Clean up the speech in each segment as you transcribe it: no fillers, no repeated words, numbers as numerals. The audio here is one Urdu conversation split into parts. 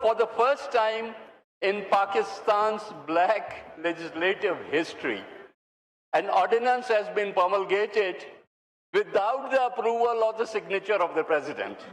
For the first time in Pakistan's black legislative history, an ordinance has been promulgated without the approval or the signature of the president.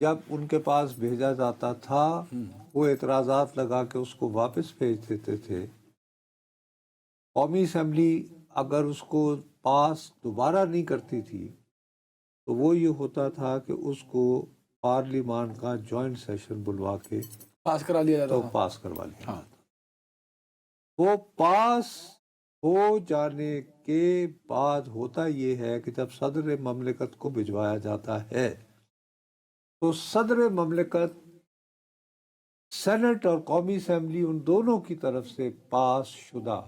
جب ان کے پاس بھیجا جاتا تھا وہ اعتراضات لگا کے اس کو واپس بھیج دیتے تھے. قومی اسمبلی اگر اس کو پاس دوبارہ نہیں کرتی تھی تو وہ یہ ہوتا تھا کہ اس کو پارلیمان کا جوائنٹ سیشن بلوا کے پاس کرا لیا تو جاتا تھا. پاس کروا لیا. ہاں. وہ پاس ہو جانے کے بعد ہوتا یہ ہے کہ جب صدر مملکت کو بھجوایا جاتا ہے تو صدر مملکت، سینٹ اور قومی اسمبلی ان دونوں کی طرف سے پاس شدہ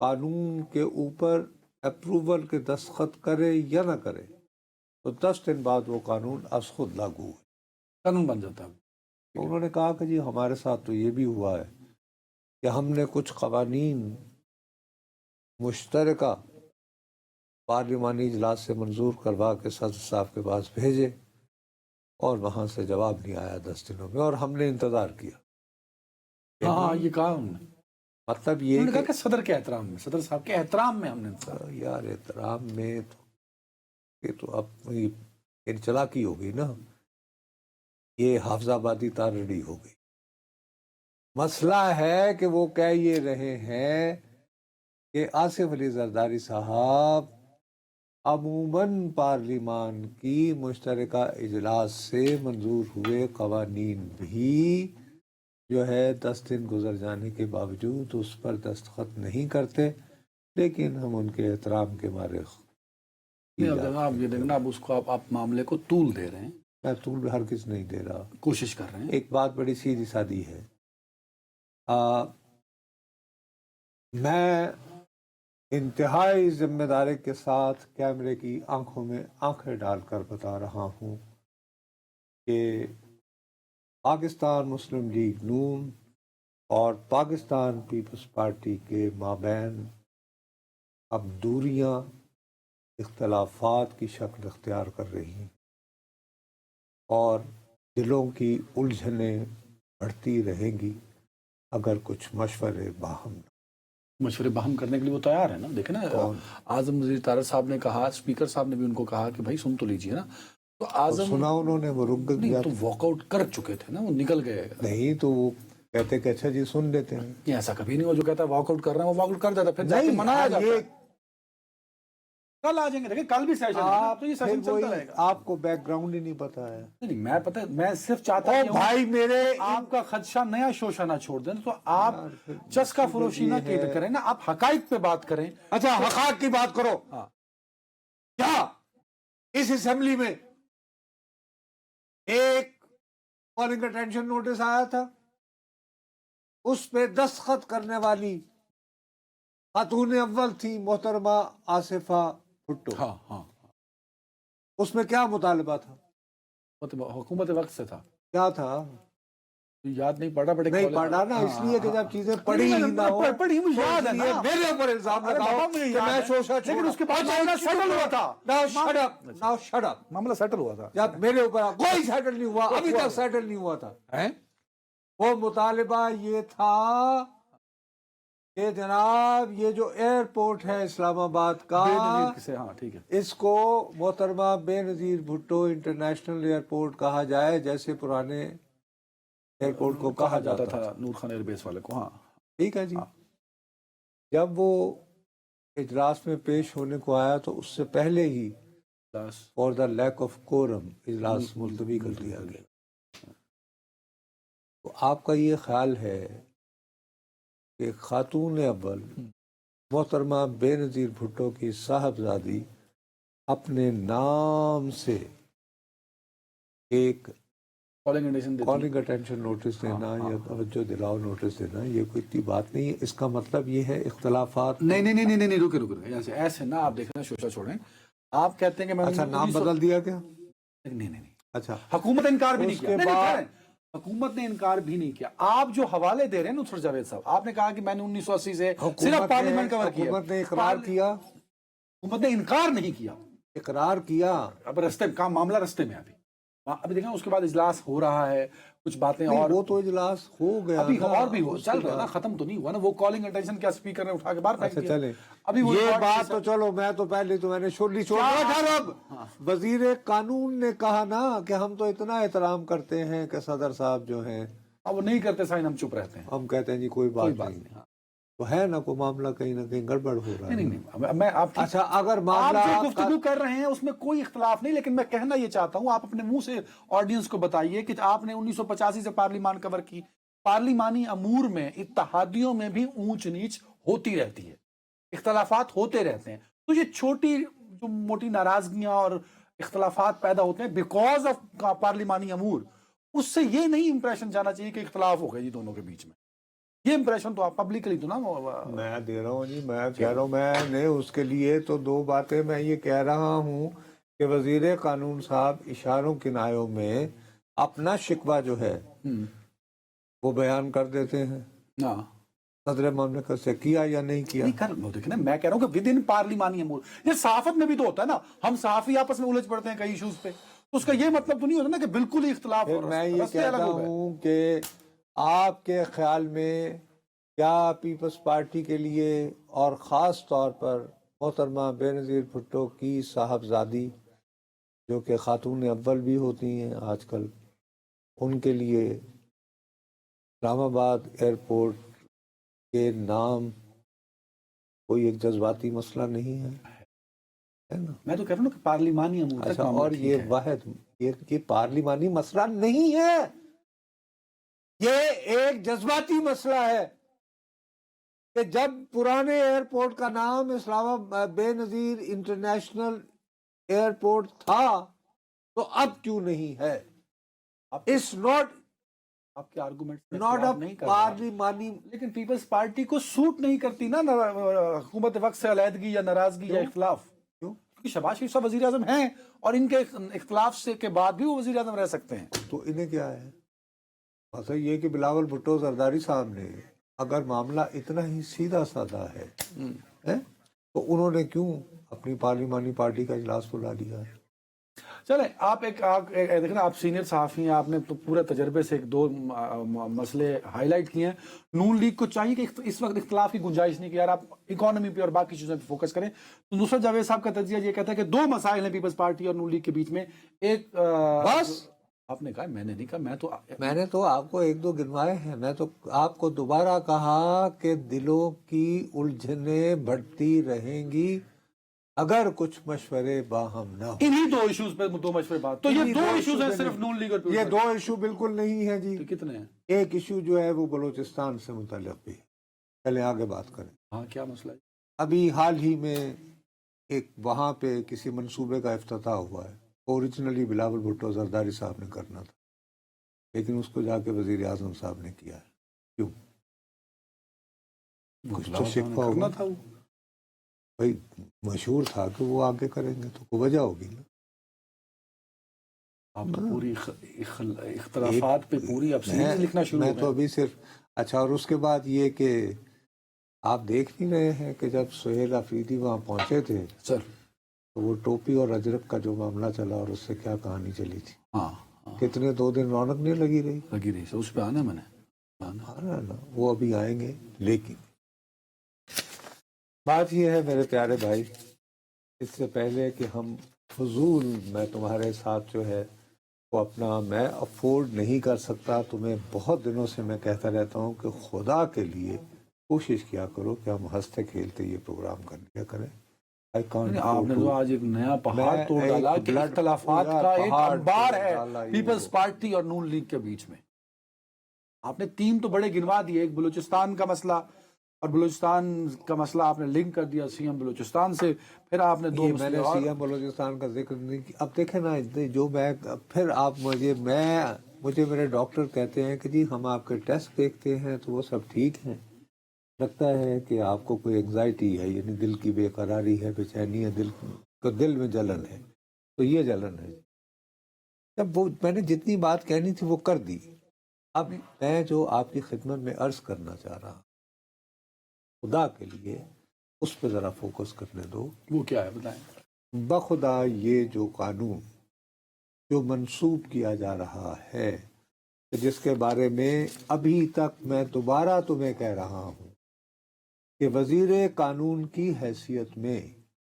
قانون کے اوپر اپروول کے دستخط کرے یا نہ کرے تو 10 دن بعد وہ قانون از خود لاگو ہے. قانون بن جاتا ہے. تو انہوں نے کہا کہ جی ہمارے ساتھ تو یہ بھی ہوا ہے کہ ہم نے کچھ قوانین مشترکہ پارلیمانی اجلاس سے منظور کروا کے صدر صاحب کے پاس بھیجے اور وہاں سے جواب نہیں آیا 10 دنوں میں، اور ہم نے انتظار کیا. ہاں یہ کہا انہوں نے. مطلب انہوں یہ نے کہا کہ صدر کے احترام میں، صدر صاحب کے احترام میں ہم نے انتظار. یار احترام میں تو یہ تو اب یہ چلاکی ہو گئی نا، یہ حافظ آبادی تارڑی ہو گئی. مسئلہ ہے کہ وہ کہہ یہ رہے ہیں کہ آصف علی زرداری صاحب عموماً پارلیمان کی مشترکہ اجلاس سے منظور ہوئے قوانین بھی جو ہے 10 دن گزر جانے کے باوجود اس پر دستخط نہیں کرتے، لیکن ہم ان کے احترام کے مارے آپ یہ دیکھنا، اب اس کو آپ معاملے کو طول دے رہے ہیں. میں طول ہرگز نہیں دے رہا، کوشش کر رہے ہیں. ایک بات بڑی سیدھی سادی ہے. میں انتہائی ذمہ داری کے ساتھ کیمرے کی آنکھوں میں آنکھیں ڈال کر بتا رہا ہوں کہ پاکستان مسلم لیگ نون اور پاکستان پیپلز پارٹی کے مابین اب دوریاں اختلافات کی شکل اختیار کر رہی ہیں اور دلوں کی الجھنیں بڑھتی رہیں گی اگر کچھ مشورے باہم نہ. مشورے باہم کرنے کے لیے وہ تیار ہے نا. دیکھیں نا، اعظم وزیر طارق صاحب نے کہا، اسپیکر صاحب نے بھی ان کو کہا کہ بھائی سن تو لیجئے نا. تو اعظم سنا انہوں نے، وہ رک گیا تو واک آؤٹ کر چکے تھے نا، وہ نکل گئے. نہیں تو وہ کہتے کہ اچھا جی سن لیتے ہیں. یہ ایسا کبھی نہیں ہو جو کہتا ہے واک آؤٹ کر رہے ہیں، وہ واک آؤٹ کر دیتا پھر جا کے منایا جاتا ہے. کل آ جائیں گے، دیکھیں کل بھی سیشن ہے تو یہ سیشن چلتا رہے گا. آپ کو بیک گراؤنڈ ہی نہیں پتا ہے. نہیں میں پتہ ہے، میں صرف چاہتا ہوں بھائی میرے آپ کا خدشہ نیا شوشہ نہ چھوڑ دیں تو آپ چسکا فروشی نہ کریں نا، آپ حقائق پہ بات کریں. اچھا حقائق کی بات کرو. کیا اس اسمبلی میں ایک کالنگ اٹینشن نوٹس آیا تھا، اس پہ دستخط کرنے والی خاتون اول تھی محترمہ آصفہ بھٹو. ہاں ہاں، اس میں کیا مطالبہ تھا؟ حکومت وقت سے تھا. کیا تھا؟ یاد نہیں پڑا، بڑے نہیں پڑھا نا، اس لیے کہ جب چیزیں پڑھی ہی نہ ہو پڑھی مجھے یاد ہے نا. میرے اوپر الزام لگاؤ کہ میں شوشہ چھوڑا. لیکن اس کے بعد معاملہ سیٹل ہوا تھا. Now shut up. معاملہ سیٹل ہوا تھا. جب میرے اوپر کوئی سیٹل نہیں ہوا، ابھی تک سیٹل نہیں ہوا تھا. وہ مطالبہ یہ تھا کہ جناب یہ جو ایئرپورٹ ہے اسلام آباد کا، ہاں ٹھیک ہے، اس کو محترمہ بے نظیر بھٹو انٹرنیشنل ایئرپورٹ کہا جائے جیسے پرانے ایئرپورٹ کو کہا جاتا تھا، نور خان ایئر بیس والے کو. ہاں ٹھیک ہے جی. جب وہ اجلاس میں پیش ہونے کو آیا تو اس سے پہلے ہی for the lack of quorum اجلاس ملتوی کر دیا گیا. تو آپ کا یہ خیال ہے کہ خاتون اول محترمہ بے نظیر بھٹو کی صاحبزادی اپنے نام سے ایک کالنگ اٹینشن نوٹس دینا یا توجہ دلاؤ نوٹس دینا، یہ کوئی اتنی بات نہیں ہے. اس کا مطلب یہ ہے اختلافات. نہیں رکے ایسے نہ آپ دیکھنا، شوشہ چھوڑیں. آپ کہتے ہیں کہ میں اچھا نام بدل دیا کیا؟ نہیں. اچھا حکومت نے انکار بھی نہیں کیا. حکومت نے انکار بھی نہیں کیا. آپ جو حوالے دے رہے ہیں نصرت جاوید صاحب، آپ نے کہا کہ میں نے 1980 سے صرف پارلیمنٹ کور کیا. حکومت نے اقرار کیا، حکومت نے انکار نہیں کیا، اقرار کیا. اب رستے کا معاملہ رستے میں ابھی ابھی دیکھیں اس کے بعد اجلاس ہو رہا ہے, کچھ باتیں نہیں, اور وہ تو اجلاس ہو گیا ابھی نا, اور بھی وہ اس چل کے رہا ہے نا, بعد- ختم تو نہیں ہوا نا. وہ کالنگ اٹینشن کیا اسپیکر نے اٹھا کے باہر پھینک اچھا دیا. چلے, ابھی وہ یہ ریکارڈ بات تو چلو, میں تو پہلے تو میں نے چھوڑ اب وزیر قانون نے کہا نا کہ ہم تو اتنا احترام کرتے ہیں کہ صدر صاحب جو ہیں, اب وہ نہیں کرتے سائن, ہم چپ رہتے ہیں, ہم کہتے ہیں جی کوئی کوئی بات بات نہیں. نہیں. ہاں. تو ہے نا کوئی معاملہ کہیں نہ کہیں گڑبڑ ہو رہا ہے. نہیں نہیں نہیں, میں آپ کی اچھا اگر آپ معاملہ جو گفتگو کر رہے ہیں اس میں کوئی اختلاف نہیں, لیکن میں کہنا یہ چاہتا ہوں, آپ اپنے منہ سے آڈینس کو بتائیے کہ آپ نے 1985 سے پارلیمان کور کی, پارلیمانی امور میں اتحادیوں میں بھی اونچ نیچ ہوتی رہتی ہے, اختلافات ہوتے رہتے ہیں. تو یہ چھوٹی جو موٹی ناراضگیاں اور اختلافات پیدا ہوتے ہیں بیکاز آف پارلیمانی امور, اس سے یہ نہیں امپریشن جانا چاہیے کہ اختلاف ہو گئے جی دونوں کے بیچ میں. یہ امپریشن تو آپ پبلکلی تو نا میں دے رہا ہوں جی, میں کہہ رہا ہوں, میں نے اس کے لیے تو دو باتیں میں یہ کہہ رہا ہوں کہ وزیر قانون صاحب اشاروں کنایوں میں اپنا شکوہ جو ہے وہ بیان کر دیتے ہیں, ہاں صدر مملکت سے کیا یا نہیں کیا. نہیں کر دیکھیں نا, میں کہہ رہا ہوں کہ ود ان پارلیمانی امور, یہ صحافت میں بھی تو ہوتا ہے نا, ہم صحافی آپس میں الجھ پڑتے ہیں کئی ایشوز پہ, تو اس کا یہ مطلب تو نہیں ہوتا نا کہ بالکل ہی اختلاف پھر ہو رہا میں ہے, یہ رستے الگ کہتا ہو گئے. ہوں کہ آپ کے خیال میں کیا پیپلز پارٹی کے لیے اور خاص طور پر محترمہ بے نظیر بھٹو کی صاحبزادی جو کہ خاتون اول بھی ہوتی ہیں آج کل, ان کے لیے اسلام آباد ایئرپورٹ کے نام کوئی ایک جذباتی مسئلہ نہیں ہے نا؟ میں تو کہہ رہا ہوں کہ پارلیمانی امور تک اچھا, معاملہ اور ٹھیک یہ ہے. واحد یہ پارلیمانی مسئلہ نہیں ہے, یہ ایک جذباتی مسئلہ ہے کہ جب پرانے ایئرپورٹ کا نام اسلام آباد بے نظیر انٹرنیشنل ایئرپورٹ تھا تو اب کیوں نہیں ہے. اٹس ناٹ آپ کے آرگومنٹ ناٹ نہیں اے کر رہا, پارلیمانی. لیکن پیپلز پارٹی کو سوٹ نہیں کرتی نا حکومت وقت سے علیحدگی یا ناراضگی یا اختلاف. کیوں؟ کیونکہ شہباز شریف صاحب وزیر اعظم ہیں اور ان کے اختلاف سے کے بعد بھی وہ وزیر اعظم رہ سکتے ہیں. تو انہیں کیا ہے, ایسا یہ کہ بلاول بھٹو زرداری صاحب نے اگر معاملہ اتنا ہی سیدھا سادہ ہے تو انہوں نے کیوں اپنی پارلیمانی پارٹی کا اجلاس بلا لیا ہے. چلیں, آپ دیکھیں آپ سینئر صحافی ہیں, آپ نے تو پورے تجربے سے ایک دو مسئلے ہائی لائٹ کیے ہیں. نون لیگ کو چاہیے کہ اس وقت اختلاف کی گنجائش نہیں کہ یار آپ اکانومی پہ اور باقی چیزوں پہ فوکس کریں. تو نصرت جاوید صاحب کا تجزیہ یہ کہتا ہے کہ دو مسائل ہیں پیپلز پارٹی اور نون لیگ کے بیچ میں. ایک بس آپ نے کہا, میں نے نہیں کہا, میں نے تو آپ کو ایک دو گنوائے ہیں, میں تو آپ کو دوبارہ کہا کہ دلوں کی الجھنیں بڑھتی رہیں گی اگر کچھ مشورے باہم نہ ہو. انہی دو ایشوز پہ دو مشورے بات, تو یہ دو ایشوز ہیں صرف نون لیگ اور یہ دو ایشو بالکل نہیں ہیں جی. کتنے ہیں؟ ایک ایشو جو ہے وہ بلوچستان سے متعلق بھی ہے. چلیں آگے بات کریں. ہاں, کیا مسئلہ ہے؟ ابھی حال ہی میں ایک وہاں پہ کسی منصوبے کا افتتاح ہوا ہے, اوریجنلی بلاول بھٹو زرداری صاحب نے کرنا تھا, لیکن اس کو جا کے وزیر اعظم صاحب نے کیا ہے. کیوں؟ کچھ تو شکوہ ہوگا تھا. بھائی مشہور تھا کہ وہ آگے کریں گے تو کوئی وجہ ہوگی نا. آپ تو پوری اختلافات پہ پوری اب سیریز لکھنا شروع میں ہو تو گئے. ابھی صرف اچھا, اور اس کے بعد یہ کہ آپ دیکھ نہیں رہے ہیں کہ جب سہیل آفریدی وہاں پہنچے تھے سر, تو وہ ٹوپی اور اجرک کا جو معاملہ چلا اور اس سے کیا کہانی چلی تھی, ہاں کتنے 2 دن رونق نہیں لگی رہی. لگی رہی سر, اس پہ آنا میں نے آنا نا, وہ ابھی آئیں گے. لیکن بات یہ ہے میرے پیارے بھائی, اس سے پہلے کہ ہم فضول میں تمہارے ساتھ جو ہے وہ اپنا میں افورڈ نہیں کر سکتا, تمہیں بہت دنوں سے میں کہتا رہتا ہوں کہ خدا کے لیے کوشش کیا کرو کہ ہم ہنستے کھیلتے یہ پروگرام کر لیا کریں. آپ نے تو آج ایک نیا پہاڑ توڑ ڈالا کہ اختلافات کا ایک انبار ہے پیپلز پارٹی اور نون لیگ کے بیچ میں. آپ نے 3 تو بڑے گنوا دیے, ایک بلوچستان کا مسئلہ, اور بلوچستان کا مسئلہ آپ نے لنک کر دیا سی ایم بلوچستان سے, پھر آپ نے دو میں نے سی ایم بلوچستان کا ذکر نہیں کیا. اب دیکھیں نا, جو میں پھر آپ مجھے میرے ڈاکٹر کہتے ہیں کہ جی ہم آپ کے ٹیسٹ دیکھتے ہیں تو وہ سب ٹھیک ہیں, لگتا ہے کہ آپ کو کوئی انگزائٹی ہے, یعنی دل کی بے قراری ہے, بے چینی ہے, دل میں جلن ہے. تو یہ جلن ہے. جب وہ میں نے جتنی بات کہنی تھی وہ کر دی. اب میں جو آپ کی خدمت میں عرض کرنا چاہ رہا ہوں, خدا کے لیے اس پہ ذرا فوکس کرنے دو. وہ کیا ہے بتائیں. بخدا یہ جو قانون جو منسوب کیا جا رہا ہے، جس کے بارے میں ابھی تک میں دوبارہ تمہیں کہہ رہا ہوں کہ وزیر قانون کی حیثیت میں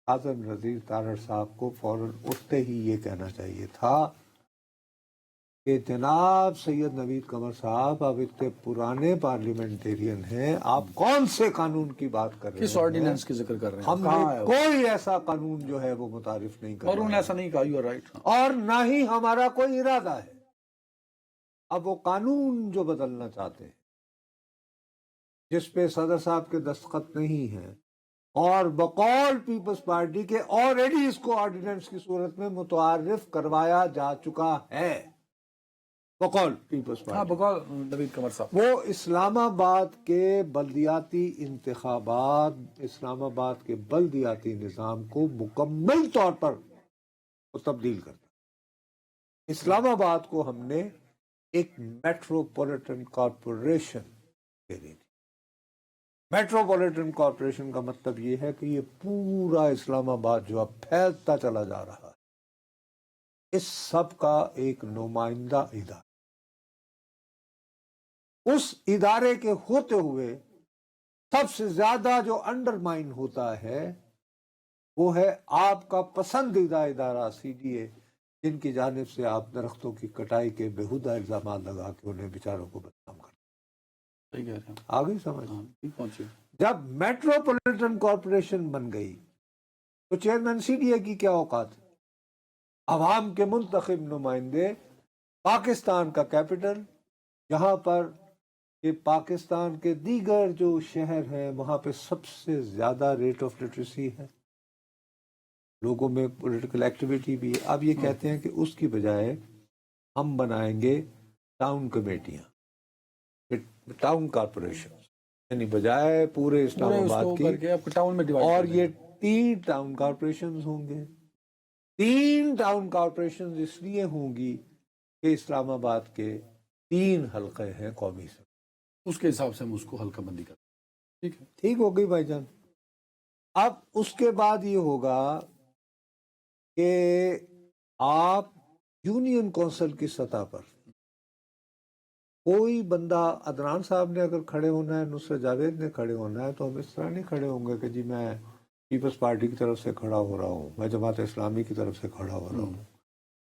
اعظم نذیر تارڑ صاحب کو فوراً اٹھتے ہی یہ کہنا چاہیے تھا کہ جناب سید نوید قمر صاحب آپ اتنے پرانے پارلیمنٹیرین ہیں، آپ کون سے قانون کی بات کر رہے ہیں؟ کس آرڈیننس کی ذکر کر رہے ہیں؟ ہم نے کوئی ایسا قانون جو ہے وہ متعارف نہیں کر اور انہوں نے ایسا نہیں کہا، یو آر رائٹ. اور نہ ہی ہمارا کوئی ارادہ ہے. اب وہ قانون جو بدلنا چاہتے ہیں، جس پہ صدر صاحب کے دستخط نہیں ہیں، اور بقول پیپلز پارٹی کے آلریڈی اس کو آرڈیننس کی صورت میں متعارف کروایا جا چکا ہے، بقول پیپلز ہاں پارٹی، بقول نوید قمر صاحب. وہ اسلام آباد کے بلدیاتی انتخابات، اسلام آباد کے بلدیاتی نظام کو مکمل طور پر تبدیل کرتا. اسلام آباد کو ہم نے ایک میٹروپولیٹن کارپوریشن دے دی تھی. میٹروپولیٹن کارپوریشن کا مطلب یہ ہے کہ یہ پورا اسلام آباد جو اب پھیلتا چلا جا رہا ہے، اس سب کا ایک نمائندہ ادارہ. اس ادارے کے ہوتے ہوئے سب سے زیادہ جو انڈرمائن ہوتا ہے وہ ہے آپ کا پسندیدہ ادارہ سی ڈی اے، جن کی جانب سے آپ درختوں کی کٹائی کے بےہودہ الزامات لگا کے انہیں بیچاروں کو بدنام کرتے. صحیح کہہ رہے ہیں. آگے سمجھ. ہاں ٹھیک پہنچے. جب میٹروپولیٹن کارپوریشن بن گئی تو چیئرمین سی ڈی اے کی کیا اوقات؟ عوام کے منتخب نمائندے، پاکستان کا کیپٹل، جہاں پر کہ پاکستان کے دیگر جو شہر ہیں وہاں پہ سب سے زیادہ ریٹ آف لٹریسی ہے، لوگوں میں پولیٹیکل ایکٹیویٹی بھی ہے. اب یہ کہتے ہیں کہ اس کی بجائے ہم بنائیں گے ٹاؤن کمیٹیاں، ٹاؤن کارپوریشن، یعنی بجائے پورے اسلام آباد کی، ٹاؤن میں ڈیوائڈ. اور یہ 3 ٹاؤن کارپوریشنز ہوں گے. 3 ٹاؤن کارپوریشنز اس لیے ہوں گی کہ اسلام آباد کے 3 حلقے ہیں قومی سے. اس کے حساب سے ہم اس کو حلقہ بندی کریں. ٹھیک ہے. ٹھیک ہو گئی بھائی جان. اب اس کے بعد یہ ہوگا کہ آپ یونین کونسل کی سطح پر کوئی بندہ، عدنان صاحب نے اگر کھڑے ہونا ہے، نصرت جاوید نے کھڑے ہونا ہے، تو ہم اس طرح نہیں کھڑے ہوں گے کہ جی میں پیپلز پارٹی کی طرف سے کھڑا ہو رہا ہوں، میں جماعت اسلامی کی طرف سے کھڑا ہو رہا ہوں،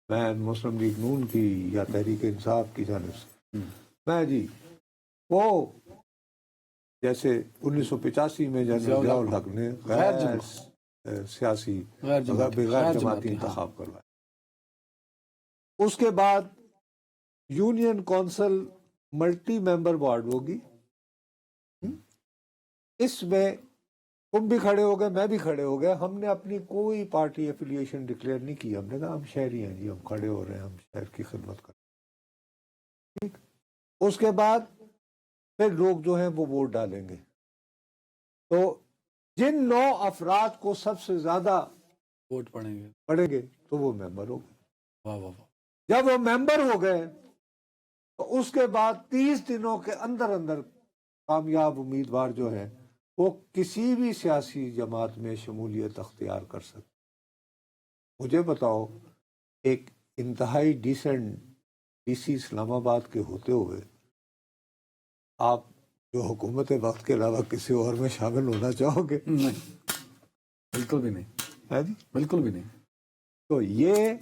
میں مسلم لیگ نون کی یا تحریک انصاف کی جانب سے، میں جی وہ جیسے 1985 میں جنرل ضیاء الحق نے غیر سیاسی بغیر جماعتی انتخاب کروایا. اس کے بعد union council multi member board ہوگی. اس میں تم بھی کھڑے ہو گئے، میں بھی کھڑے ہو گئے. ہم نے اپنی کوئی پارٹی ایفیلیشن ڈکلیئر نہیں کی. ہم نے کہا ہم شہری ہیں جی، ہم کھڑے ہو رہے ہیں، ہم شہر کی خدمت کر رہے ہیں. ٹھیک. اس کے بعد پھر لوگ جو ہیں وہ ووٹ ڈالیں گے. تو جن 9 افراد کو سب سے زیادہ ووٹ پڑیں گے تو وہ ممبر ہو گئے. واہ واہ واہ. جب وہ ممبر ہو گئے تو اس کے بعد 30 دنوں کے اندر کامیاب امیدوار جو ہے وہ کسی بھی سیاسی جماعت میں شمولیت اختیار کر سکتے. مجھے بتاؤ، ایک انتہائی ڈیسنٹ ڈی سی اسلام آباد کے ہوتے ہوئے آپ جو حکومت وقت کے علاوہ کسی اور میں شامل ہونا چاہو گے؟ نہیں، بالکل بھی نہیں. ہے جی، بالکل بھی نہیں. تو یہ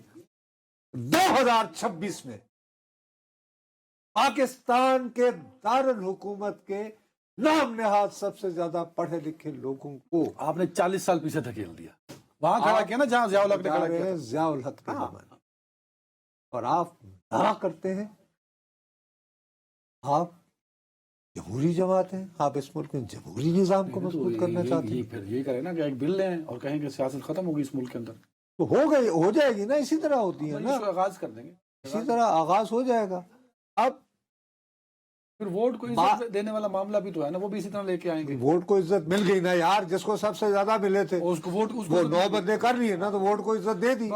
2026 میں پاکستان کے دارالحکومت کے نام نہاد سب سے زیادہ پڑھے لکھے لوگوں کو آپ نے 40 سال پیچھے دھکیل دیا. وہاں کھڑا کیا نا جہاں ضیاء الحق نے کھڑا کیا تھا. ضیاء الحق کے زمانے، اور آپ دعا کرتے ہیں آپ جمہوری جماعت ہیں، آپ اس ملک میں جمہوری نظام کو مضبوط کرنا چاہتے ہیں. پھر یہ کریں نا کہ ایک بل لیں اور کہیں کہ سیاست ختم ہوگی اس ملک کے اندر. تو ہو جائے گی نا، اسی طرح ہوتی ہے نا، آغاز کر دیں گے، اسی طرح آغاز ہو جائے گا. اب پھر ووٹ کو عزت دینے والا معاملہ بھی تو ہے نا، وہ بھی اسی طرح لے کے آئیں گے. ووٹ کو عزت مل گئی نا یار، جس کو سب سے زیادہ ملے تھے اس کو ووٹ، وہ 9 بندے کر لیے نا، تو ووٹ کو عزت دے دی.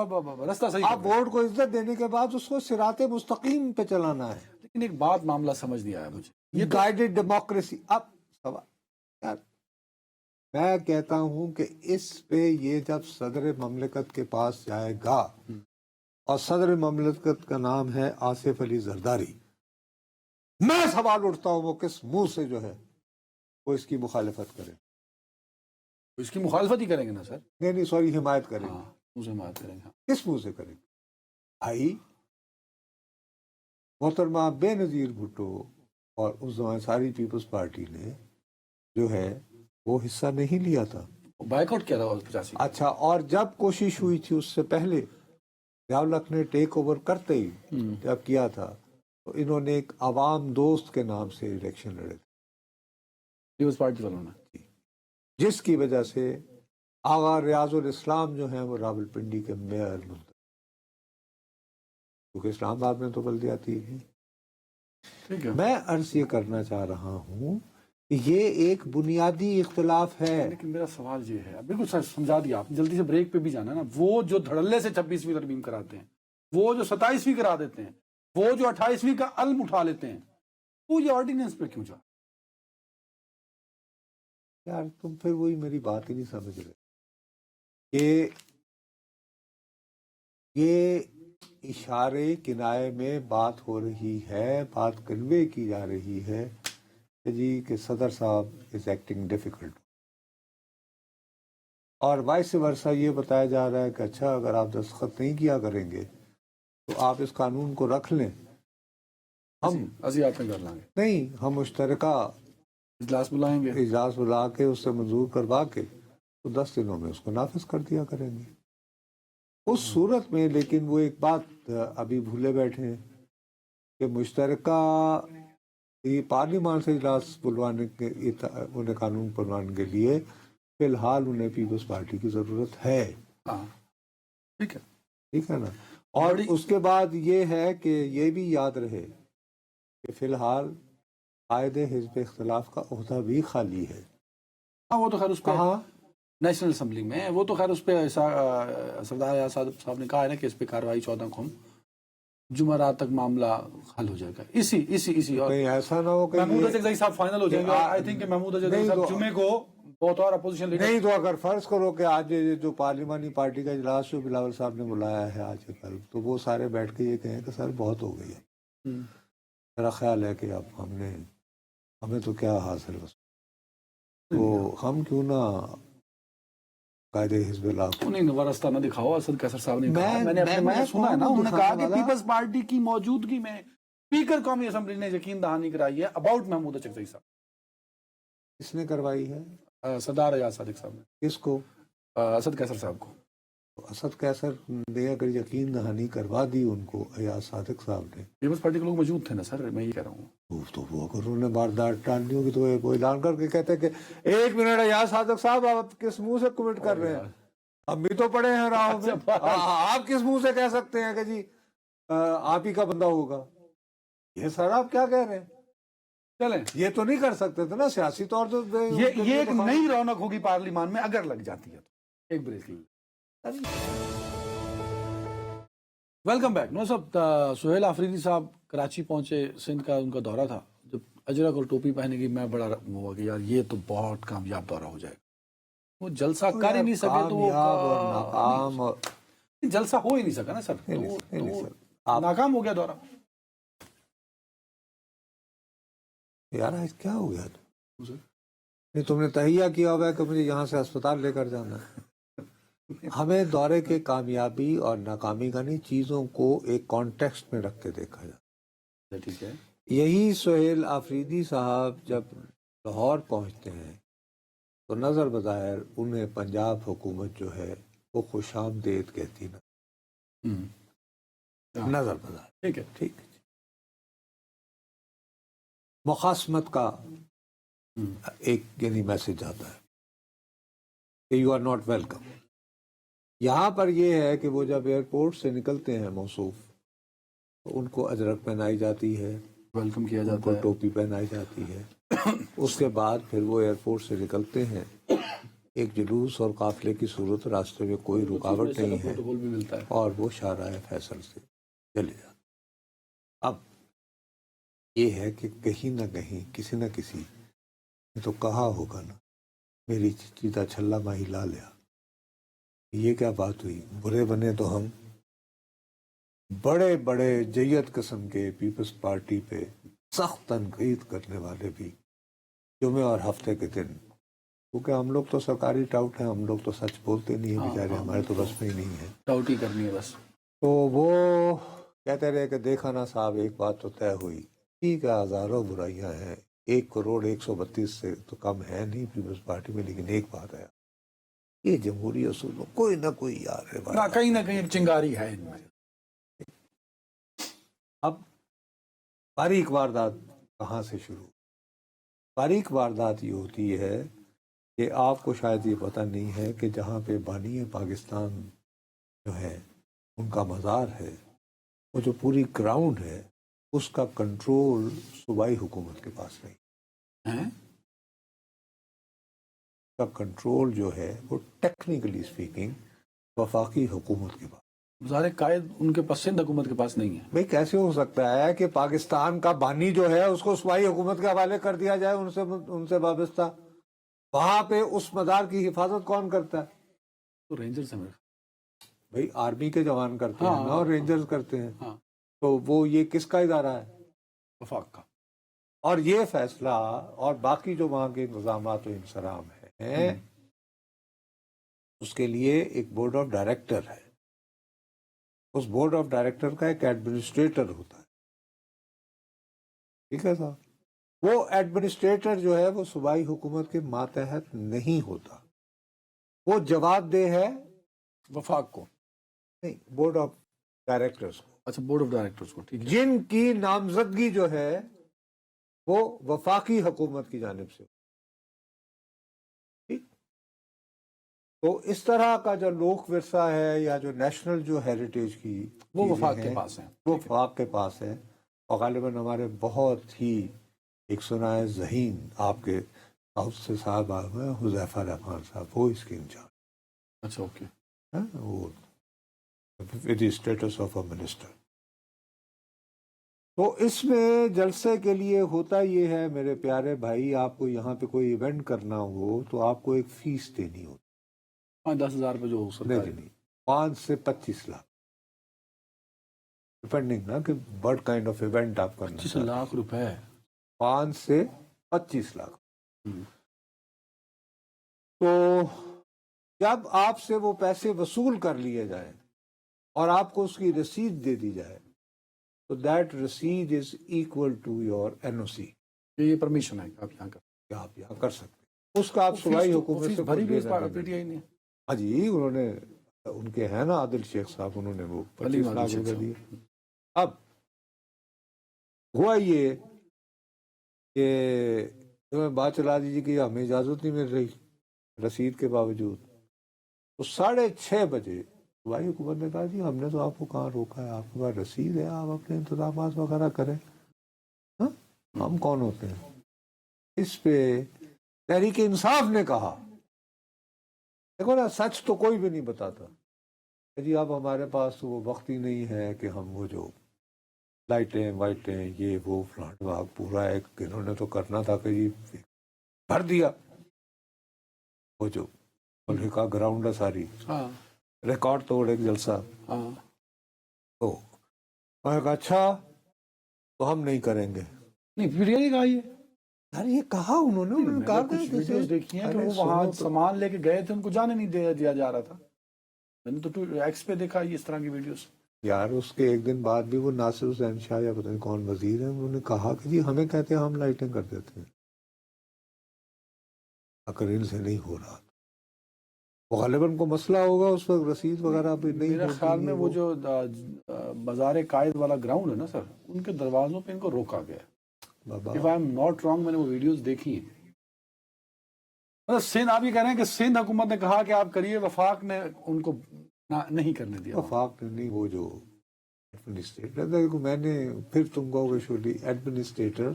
رستہ صحیح. اب ووٹ کو عزت دینے کے بعد اس کو صراط مستقیم پہ چلانا ہے. لیکن ایک بات معاملہ سمجھ نہیں آیا مجھے، یہ گائیڈڈ ڈیموکریسی. اب سوال یار، میں کہتا ہوں کہ اس پہ یہ جب صدر مملکت کے پاس جائے گا اور صدر مملکت کا نام ہے آصف علی زرداری. میں سوال اٹھتا ہوں وہ کس منہ سے جو ہے وہ اس کی مخالفت کرے؟ اس کی مخالفت ہی کریں گے نا سر. نہیں سوری، حمایت کرے ہاں اسے بات کریں گے. کس منہ سے کرے؟ بھائی محترمہ بے نظیر بھٹو اور اس زمان ساری پیپلز پارٹی نے جو ہے وہ حصہ نہیں لیا تھا. بائیک آؤٹ کیا تھا 85. اچھا، اور جب کوشش ہوئی تھی اس سے پہلے ضیاء-ال-حق نے ٹیک اوور کرتے ہی جب کیا تھا تو انہوں نے ایک عوام دوست کے نام سے الیکشن لڑے تھے، پیپلز پارٹی والوں نے. جس کی وجہ سے آغا ریاض الاسلام جو ہیں وہ راولپنڈی کے میئر منتخب، کیونکہ اسلام آباد میں تو بلدیاتی ہے. ٹھیک ہے. میں عرض یہ کرنا چاہ رہا ہوں کہ یہ ایک بنیادی اختلاف ہے. لیکن میرا سوال یہ ہے، بالکل سر سمجھا دیا آپ، جلدی سے بریک پہ بھی جانا ہے نا. وہ جو دھڑلے سے 26ویں ترمیم کراتے ہیں، وہ جو 27ویں کرا دیتے ہیں، وہ جو 28ویں کا علم اٹھا لیتے ہیں، وہ یہ آرڈیننس پہ کیوں جا؟ یار تم پھر وہی میری بات ہی نہیں سمجھ رہے کہ یہ اشارے کنائے میں بات ہو رہی ہے، بات کنوے کی جا رہی ہے کہ جی کہ صدر صاحب از ایکٹنگ ڈیفیکلٹ، اور وائس ورثہ یہ بتایا جا رہا ہے کہ اچھا اگر آپ دستخط نہیں کیا کریں گے تو آپ اس قانون کو رکھ لیں. ہم عزیات میں کر لیں گے، نہیں، ہم مشترکہ اجلاس بلائیں گے، اجلاس بلا کے اس سے منظور کروا کے تو 10 دنوں میں اس کو نافذ کر دیا کریں گے. اس صورت میں لیکن وہ ایک بات ابھی بھولے بیٹھے ہیں کہ مشترکہ یہ پارلیمان سے اجلاس بلوانے کے انہیں قانون بنوانے کے لیے فی الحال انہیں پیپلز پارٹی کی ضرورت ہے. ہاں ٹھیک ہے. ٹھیک ہے نا. اور اس کے بعد یہ ہے کہ یہ بھی یاد رہے کہ فی الحال قائد حزب اختلاف کا عہدہ بھی خالی ہے. ہاں وہ تو خیر اس پہ کہاں؟ نیشنل اسمبلی میں، وہ تو خیر اس پہ سردار ایاز صاحب نے کہا ہے نا کہ اس پہ کارروائی 14 کو جمعرات تک معاملہ حل ہو جائے گا. اسی اور کہیں ایسا نہ ہو کہ محمود اچکزئی صاحب فائنل ہو جائیں گے. آئی تھنک کہ محمود اچکزئی صاحب جمعے کو بہت اور اپوزیشن لیڈر نہیں تو اگر فرض کرو کہ آج جو پارلیمانی پارٹی کا اجلاس جو بلاول صاحب نے بلایا ہے آج کل، تو وہ سارے بیٹھ کے یہ کہیں کہ سر بہت ہو گئی ہے، میرا خیال ہے کہ اب ہمیں تو کیا حاصل ہو، تو ہم کیوں نہ قائد حزب اللہ کو انہیں وارستہ نہ دکھاؤ. اسد کیسر صاحب نے کہا، میں نے سنا ہے نا، انہوں نے کہا کہ پیپلز پارٹی کی موجودگی میں اسپیکر قومی اسمبلی نے یقین دہانی کرائی ہے اباؤٹ محمود اچکزئی صاحب. کس نے کروائی ہے؟ سردار ایاز صادق صاحب نے. کس کو؟ اسد کیسر صاحب کو. اسد کیسر نے اگر یقین دہانی کروا دی ان کو ایاز صادق صاحب نے، پیپلز پارٹی کے لوگ موجود تھے نا سر، میں یہ کہہ رہا ہوں. تو وہ اگر انہوں نے واردات ڈالنی ہوگی تو وہ اعلان کر کے کہتے کہ 1 منٹ ایاز صادق صاحب آپ کس منہ سے کمنٹ کر رہے ہیں؟ ہم بھی تو پڑے ہیں راہ میں. آپ کس منہ سے کہہ سکتے ہیں کہ جی آپ ہی کا بندہ ہوگا؟ یہ سر آپ کیا کہہ رہے ہیں؟ چلیں یہ تو نہیں کر سکتے تھے نا سیاسی طور تو. یہ ایک نئی رونق ہوگی پارلیمان میں اگر لگ جاتی ہے تو. ایک بریک لیجیے. Welcome back. نو صاحب، سہیل آفریدی صاحب کراچی پہنچے، سندھ کا ان کا دورہ تھا. جب اجرک اور ٹوپی پہنے کی میں بڑا ہوا کہ یار یہ تو بہت کامیاب دورہ ہو جائے گا. وہ جلسہ کر ہی نہیں سکے تو وہ جلسہ ہو ہی نہیں سکا نا سر، ناکام ہو گیا دورہ. یار آج کیا ہو گیا تم نے تہیہ کیا ہوا ہے کہ مجھے یہاں سے اسپتال لے کر جانا ہے. ہمیں دورے کے کامیابی اور ناکامی کا نہیں، چیزوں کو ایک کانٹیکسٹ میں رکھ کے دیکھا جائے. ٹھیک ہے. یہی سہیل آفریدی صاحب جب لاہور پہنچتے ہیں تو نظر بظاہر انہیں پنجاب حکومت جو ہے وہ خوش آمدید کہتی نا، نظر بظاہر. ٹھیک ہے. ٹھیک ہے. مخاصمت کا ایک یعنی میسج آتا ہے کہ یو آر ناٹ ویلکم. یہاں پر یہ ہے کہ وہ جب ایئرپورٹ سے نکلتے ہیں موصوف تو ان کو اجرک پہنائی جاتی ہے، ویلکم کیا جاتا ان کو ہے، ٹوپی پہنائی جاتی ہے. اس کے بعد پھر وہ ایئرپورٹ سے نکلتے ہیں، ایک جلوس اور قافلے کی صورت، راستے میں کوئی رکاوٹ نہیں ہے پروٹوکول بھی ملتا ہے. اور وہ شاہراہ فیصل سے چلے جاتے. اب یہ ہے کہ کہیں نہ کہیں کسی نہ کسی نے تو کہا ہوگا نا میری چیتا چھلا ماہی لا لیا. یہ کیا بات ہوئی؟ برے بنے تو ہم بڑے بڑے جیت قسم کے پیپلز پارٹی پہ سخت تنقید کرنے والے بھی جمعے اور ہفتے کے دن، کیونکہ ہم لوگ تو سرکاری ٹاؤٹ ہیں، ہم لوگ تو سچ بولتے نہیں ہیں بیچارے، ہمارے تو بس میں ہی نہیں ہے، ٹاؤٹی کرنی ہے بس. تو وہ کہتے رہے کہ دیکھا نا صاحب ایک بات تو طے ہوئی، ٹھیک ہے ہزاروں برائیاں ہیں، 1,132,000 سے تو کم ہے نہیں پیپلز پارٹی میں، لیکن ایک بات ہے، یہ جمہوری اصول میں کوئی نہ کوئی یار ہے بھائی. نہ کہیں ایک چنگاری ہے ان میں. اب باریک واردات کہاں سے شروع؟ باریک واردات یہ ہوتی ہے کہ آپ کو شاید یہ پتہ نہیں ہے کہ جہاں پہ بانی پاکستان جو ہے ان کا مزار ہے، وہ جو پوری گراؤنڈ ہے اس کا کنٹرول صوبائی حکومت کے پاس نہیں. ہیں؟ اس کا کنٹرول جو ہے وہ ٹیکنیکلی اسپیکنگ وفاقی حکومت کے پاس. مزار قائد ان کے پاس، سندھ حکومت کے پاس نہیں ہے. بھئی کیسے ہو سکتا ہے کہ پاکستان کا بانی جو ہے اس کو صوبائی حکومت کے حوالے کر دیا جائے، ان سے وابستہ؟ وہاں پہ اس مزار کی حفاظت کون کرتا ہے؟ تو رینجر سے میرے. بھئی آرمی کے جوان کرتے ہیں نا، اور رینجرز کرتے ہیں. ہاں، تو وہ یہ کس کا ادارہ ہے؟ وفاق کا. اور یہ فیصلہ اور باقی جو وہاں کے انتظامات و انصرام ہیں اس کے لیے ایک بورڈ آف ڈائریکٹر ہے. اس بورڈ آف ڈائریکٹر کا ایک ایڈمنسٹریٹر ہوتا ہے، ٹھیک ہے صاحب؟ وہ ایڈمنسٹریٹر جو ہے وہ صوبائی حکومت کے ماتحت نہیں ہوتا، وہ جواب دہ ہے وفاق کو. نہیں، بورڈ آف ڈائریکٹرز کو، اچھا، بورڈ آف ڈائریکٹرز کو. ٹھیک ہے. جن کی نامزدگی جو ہے وہ وفاقی حکومت کی جانب سے. ٹھیک، تو اس طرح کا جو لوک ورثہ ہے یا جو نیشنل جو ہیریٹیج کی وہ چیزیں وفاق کے ہیں، پاس ہیں. وہ وفاق کے پاس ہے. اور غالباً ہمارے بہت ہی ایک سنائے ذہین آپ کے ساؤتھ سے صاحب آئے ہوئے ہیں، حذیفہ رحمان صاحب، وہ اس کے انچارج. اچھا، اوکے. وہ with the status of a minister. تو اس میں جلسے کے لیے ہوتا یہ ہے میرے پیارے بھائی، آپ کو یہاں پہ کوئی ایونٹ کرنا ہو تو آپ کو ایک فیس دینی ہوتی. 5-10 ہزار پہ جو ہو سکتا ہے. نہیں، 5 سے 25 لاکھ، ڈپینڈنگ نا کہ بڑ کائنڈ آف ایونٹ آپ کرنا 25 چاہتے ہیں. لاکھ روپے. 5 سے 25 لاکھ. تو جب آپ سے وہ پیسے وصول کر لیے جائیں اور آپ کو اس کی رسید دے دی جائے تو دیٹ رسید is equal to your NOC، یہ پرمیشن ہے کہ آپ یہاں کہ آپ یہاں کر سکتے ہیں. اس کا آپ صوبائی حکومت سے بھری بھی لینا دینا پی ٹی آئی نے. ہاں جی، انہوں نے، ان کے ہیں نا عادل شیخ صاحب، انہوں نے وہ 25 لاکھ روپے دیے. اب ہوا یہ کہ تمہیں بات چلا دیجیے کہ ہمیں اجازت نہیں مل رہی رسید کے باوجود. تو 6:30 بجے صوبائی حکومت نے کہا جی ہم نے تو آپ کو کہاں روکا ہے، آپ کے پاس رسید ہے، آپ اپنے انتظامات وغیرہ کریں. ہاں، ہم کون ہوتے ہیں؟ اس پہ تحریک انصاف نے کہا دیکھو نا، سچ تو کوئی بھی نہیں بتاتا کہ جی اب ہمارے پاس تو وہ وقت ہی نہیں ہے کہ ہم وہ جو لائٹیں وائٹیں یہ وہ فلانٹ باغ پورا ایک انہوں نے تو کرنا تھا کہ جی بھر دیا وہ جو ملک کا گراؤنڈ ہے ساری، ہاں، ریکارڈ توڑ ایک جلسہ. ہاں. تو میں نے کہا اچھا تو ہم نہیں کریں گے. نہیں، پی ٹی آئی نے کہا یہ. یار یہ کہا انہوں نے کہا کہ کچھ ویڈیوز دیکھی ہیں کہ وہ وہاں سامان لے کے گئے تھے، ان کو جانے نہیں دیا جا رہا تھا. میں نے تو ایکس پہ دیکھا اس طرح کی ویڈیوز. یار اس کے ایک دن بعد بھی وہ ناصر حسین شاہ یا پتہ نہیں کون وزیر ہے، انہوں نے کہا کہ جی ہمیں کہتے ہیں ہم لائٹنگ کر دیتے ہیں اگر ان سے نہیں ہو رہا. وہ غالباً کو مسئلہ ہوگا اس وقت رسید وغیرہ بھی نہیں. میرے خیال میں وہ جو مزار قائد والا گراؤنڈ ہے نا سر، ان کے دروازوں پہ ان کو روکا گیا. If I am not wrong، میں نے وہ ویڈیوز دیکھی ہیں. سندھ، آپ یہ کہہ رہے ہیں کہ سندھ حکومت نے کہا کہ آپ کریے، وفاق نے ان کو نہیں کرنے دیا. وفاق نے نہیں، وہ جو ایڈمنسٹریٹر، میں نے پھر تم کو ایڈمنسٹریٹر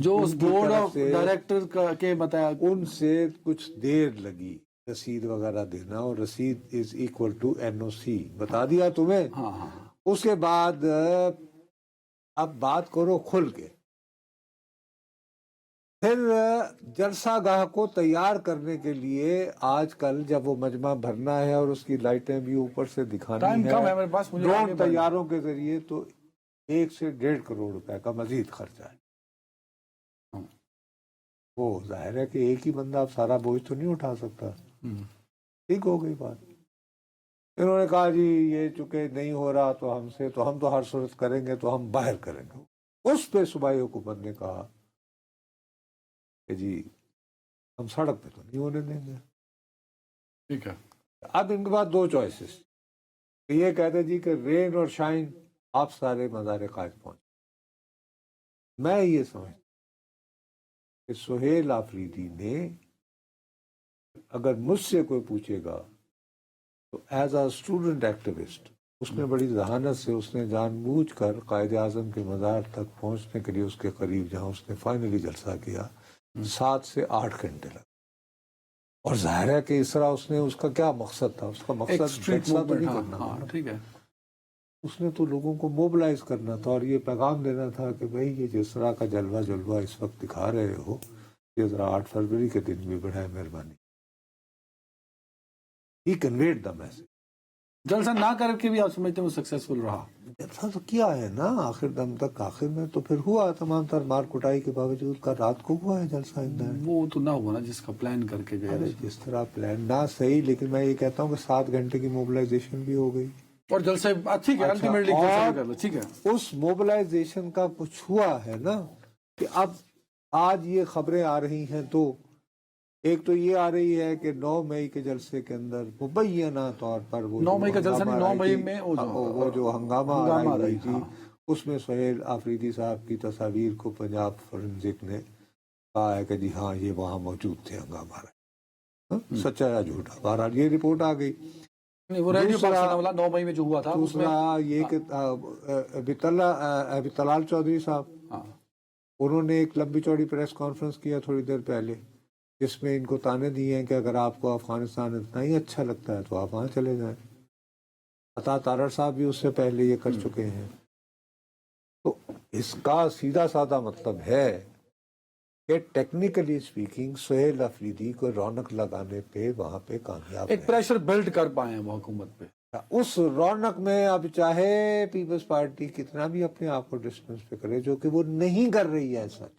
جو اس بورڈ آف ڈائریکٹر کے بتایا، ان سے کچھ دیر لگی رسید وغیرہ دینا، اور رسید از ایکول ٹو NOC بتا دیا تمہیں. ہاں ہاں. اس کے بعد اب بات کرو کھل کے. پھر جلسہ گاہ کو تیار کرنے کے لیے آج کل جب وہ مجمع بھرنا ہے اور اس کی لائٹیں بھی اوپر سے دکھانی ٹائم ہے کم ہے میرے پاس، مجھے آگے ڈرون بڑھنا ہے۔ طیاروں کے ذریعے، تو 1 سے 1.5 کروڑ روپے کا مزید خرچہ ہے۔ وہ ظاہر ہے کہ ایک ہی بندہ اب سارا بوجھ تو نہیں اٹھا سکتا۔ ٹھیک ہو گئی بات۔ انہوں نے کہا جی یہ چونکہ نہیں ہو رہا تو ہم سے، تو ہم تو ہر صورت کریں گے، تو ہم باہر کریں گے۔ اس پہ صوبائی حکومت نے کہا کہ جی ہم سڑک پہ تو نہیں ہونے دیں گے۔ ٹھیک ہے، اب ان کے پاس 2 چوائسز، یہ کہتے جی کہ رین اور شائن آپ سارے مزار قائد پہنچ۔ میں یہ سمجھتا کہ سہیل آفریدی نے، اگر مجھ سے کوئی پوچھے گا تو ایز اے اسٹوڈنٹ ایکٹیوسٹ، اس نے بڑی ذہانت سے، اس نے جان بوجھ کر قائد اعظم کے مزار تک پہنچنے کے لیے اس کے قریب جہاں اس نے فائنلی جلسہ کیا 7 سے 8 گھنٹے لگے۔ اور ظاہر ہے کہ اس طرح اس نے، اس کا کیا مقصد تھا؟ اس کا ایک مقصد اسٹریٹ جلسہ تو نہیں موومنٹ، کرنا تھا ہاں نا۔ ٹھیک ہے۔ اس نے تو لوگوں کو موبلائز کرنا تھا اور یہ پیغام دینا تھا کہ بھئی یہ جس طرح کا جلوہ اس وقت دکھا رہے ہو، یہ ذرا 8 فروری کے دن بھی بڑھائے مہربانی۔ ہی کنویڈ دا میسج۔ جلسہ نہ کر کے بھی آپ سمجھتے ہیں وہ سکسیسفل رہا؟ جلسہ تو کیا ہے نا آخر دم تک، آخر میں تو پھر ہوا تمام تر مار کٹائی کے باوجود کا، رات کو ہوا ہے جلسہ اندر۔ وہ تو نہ ہوا نا جس کا پلان کر کے گئے۔ ارے جس طرح پلان نہ صحیح، لیکن میں یہ کہتا ہوں کہ 7 گھنٹے کی موبلائزیشن بھی ہو گئی۔ اور جلسے ٹھیک ہے، الٹیمیٹلی جلسہ بھی کر لو، ٹھیک ہے۔ اس موبلائزیشن کا کچھ ہوا ہے نا کہ اب آج یہ خبریں آ رہی ہیں، تو ایک تو یہ آ رہی ہے کہ 9 مئی کے جلسے کے اندر مبینہ طور پر وہ 9 مئی کا جلسہ نہیں، 9 مئی میں وہ جو ہنگامہ آرائی ہوئی تھی، ہاں۔ اس میں سہیل آفریدی صاحب کی تصاویر کو پنجاب فورنزک نے کہا ہے کہ جی ہاں یہ وہاں موجود تھے ہنگامہ آرائی۔ سچا یا جھوٹا؟ بہرحال یہ رپورٹ آ گئی۔ نہیں، وہ ریڈیو پاکستان والا 9 مئی میں جو ہوا تھا اس میں، دوسرا یہ کہ ابی طلال چودھری صاحب، ہاں انہوں نے ایک لمبی چوڑی پریس کانفرنس کیا تھوڑی دیر پہلے، جس میں ان کو تانے دیے ہیں کہ اگر آپ کو افغانستان اتنا ہی اچھا لگتا ہے تو آپ وہاں چلے جائیں۔ عطا تارڑ صاحب بھی اس سے پہلے یہ کر چکے ہیں۔ تو اس کا سیدھا سادہ مطلب ہے کہ ٹیکنیکلی اسپیکنگ سہیل آفریدی کو رونق لگانے پہ وہاں پہ کامیاب ایک ہے۔ پریشر بلڈ کر پائے ہیں وہ حکومت پہ۔ اس رونق میں اب چاہے پیپلز پارٹی کتنا بھی اپنے آپ کو ڈسٹنس پہ کرے، جو کہ وہ نہیں کر رہی ہے، سچ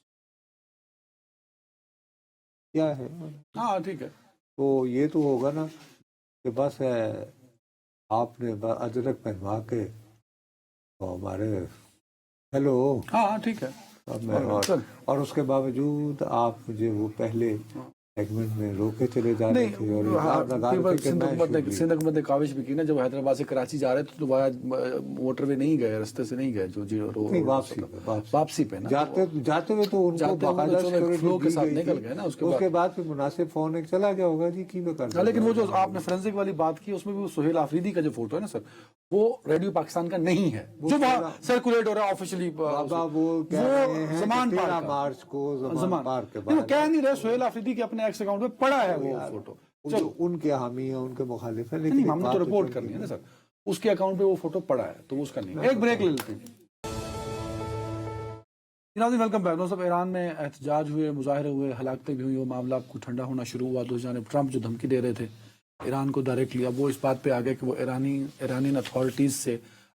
کیا ہے۔ ہاں ٹھیک ہے۔ تو یہ تو ہوگا نا کہ بس ہے آپ نے اجرک پہنوا کے تو ہمارے ہیلو، ہاں ٹھیک ہے۔ اور اس کے باوجود آپ مجھے وہ پہلے سیگمنٹ میں روکے چلے جا رہے تھے اور الزام لگا رہے تھے کہ میں سندھ حکومت نے کاوش بھی کی نا، جب حیدرآباد سے کراچی جا رہے تھے تو موٹر وے نہیں گئے، رستے سے نہیں گئے، جو واپسی پہ نا جاتے ہوئے تو ان کو باقاعدہ فلو کے ساتھ سیکورٹی نکل گئے نا۔ اس کے بعد پھر مناسب فون ایک چلا گیا ہوگا جی کی بتا۔ لیکن وہ جو آپ نے فرینزک والی بات کی، اس میں بھی وہ سہیل آفریدی کا جو فوٹو ہے نا سر، وہ ریڈیو پاکستان کا نہیں ہے جو وہاں سرکولیٹ ہو رہا ہے آفیشلی۔ بابا وہ کہہ رہے ہیں زمان 13 مارچ کو زمان پارک کے بعد، وہ کہہ نہیں رہے، سہیل آفریدی کے اپنے ایکس اکاؤنٹ پہ پڑا ہے وہ فوٹو۔ جو ان کے حامی ہیں، ان کے مخالف ہیں، نہیں، لیکن ہم نے تو رپورٹ کرنی ہے نا سر، اس کے اکاؤنٹ پہ وہ فوٹو پڑا ہے تو اس کا نہیں۔ ایک بریک لے لیتے ہیں۔ ناظرین ویلکم بیک۔ صاحب ایران میں احتجاج ہوئے، مظاہرے ہوئے، ہلاکتیں بھی ہوئی، وہ معاملہ کو ٹھنڈا ہونا شروع ہوا۔ دوسری جانب ٹرمپ جو دھمکی دے رہے تھے ایران کو ڈائریکٹلی، اب وہ اس بات پہ آ گئے کہ وہ ایرانین اتھارٹیز سے